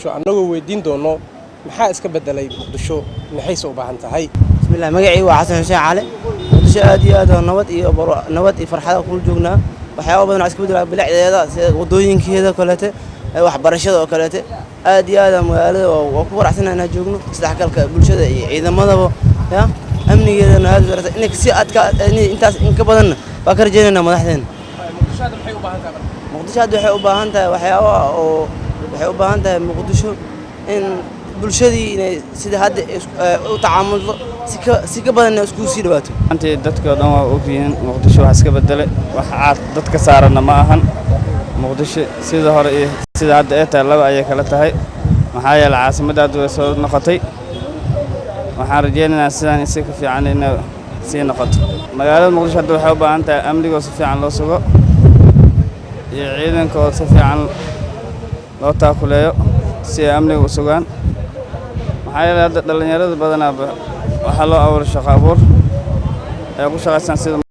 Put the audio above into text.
anagoo weydiin doono maxaa iska bedelay Muqdisho maxay soo baahan tahay bismillaah magacii waa Xasan Xuseen Cali Muqdisho aad iyo aad nabad iyo farxad ku joognaa waxyaabo badan iska bedelay bilicdeeda sida wadooyinkeeda kaleete waxbarashada oo kaleete aad iyo aad magaalada oo ku faraxsanahay inaan joogno isdhexgalka bulshada iyo ciidamadaba ya amnigeedana aad in si adka intaas in ka badan waa ka rajaynaa madaxdeena Muqdisho waxay u baahan tahay waxyaabo oo waxay u baahan tahay Muqdisho in bulshadii inay sida hadda u tacaamulto si ka badan isku sii dhawaato antii dadka dhan waa ogyihiin Muqdisho wax iska bedelay wax aad dadka saarana ma ahan Muqdisho sida hore iyo sida hadda ay tahay laba ay kala tahay maxaa yeelay caasimadda way soo noqotay waxaan rajaynaynaa sidaan si ka fiican inay sii noqoto magaalada Muqdisho hadda waxay u baahan tahay amniga si fiican loo sugo iyo ciidanka si fiican loo taakuleeyo si amniga u sugaan maxaa yeelay hadda dhalinyarada badanaa waxa loo abuuray shaqo abuur ay ku shaqaysan sida